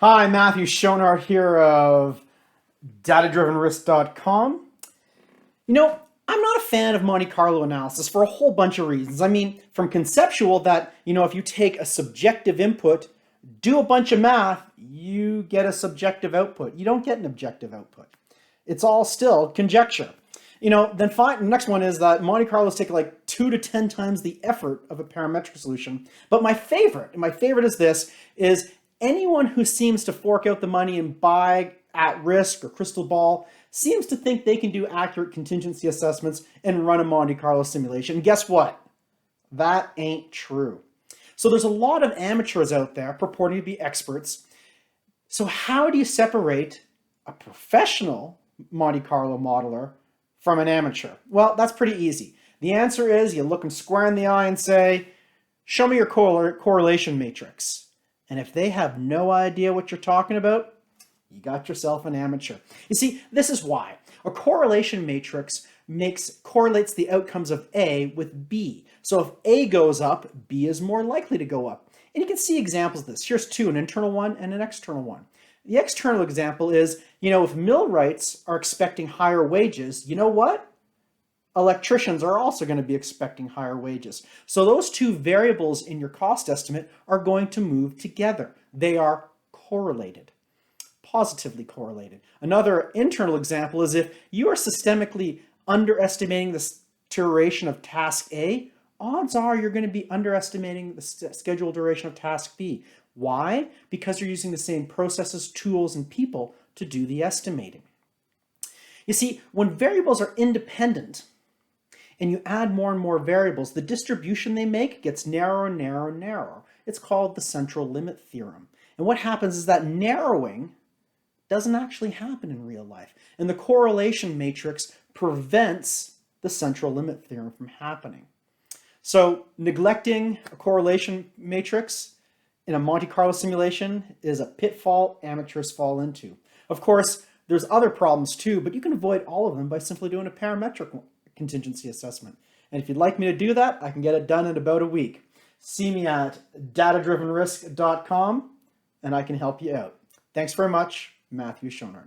Hi, Matthew Schonart here of datadrivenrisk.com. You know, I'm not a fan of Monte Carlo analysis for a whole bunch of reasons. I mean, from conceptual that, if you take a subjective input, do a bunch of math, you get a subjective output. You don't get an objective output. It's all still conjecture. Then fine, the next one is that Monte Carlos take like 2 to 10 times the effort of a parametric solution. But my favorite is this, is anyone who seems to fork out the money and buy at risk or crystal ball seems to think they can do accurate contingency assessments and run a Monte Carlo simulation. And guess what? That ain't true. So there's a lot of amateurs out there purporting to be experts. So how do you separate a professional Monte Carlo modeler from an amateur? Well, that's pretty easy. The answer is you look them square in the eye and say, show me your correlation matrix. And if they have no idea what you're talking about, you got yourself an amateur. You see, this is why. A correlation matrix correlates the outcomes of A with B. So if A goes up, B is more likely to go up. And you can see examples of this. Here's two, an internal one and an external one. The external example is, if millwrights are expecting higher wages, you know what? Electricians are also going to be expecting higher wages. So those two variables in your cost estimate are going to move together. They are correlated, positively correlated. Another internal example is if you are systemically underestimating the duration of task A, odds are you're going to be underestimating the scheduled duration of task B. Why? Because you're using the same processes, tools, and people to do the estimating. You see, when variables are independent and you add more and more variables, the distribution they make gets narrower and narrower and narrower. It's called the central limit theorem. And what happens is that narrowing doesn't actually happen in real life. And the correlation matrix prevents the central limit theorem from happening. So neglecting a correlation matrix in a Monte Carlo simulation is a pitfall amateurs fall into. Of course, there's other problems too, but you can avoid all of them by simply doing a parametric contingency assessment. And if you'd like me to do that, I can get it done in about a week. See me at datadrivenrisk.com and I can help you out. Thanks very much, Matthew Schonart.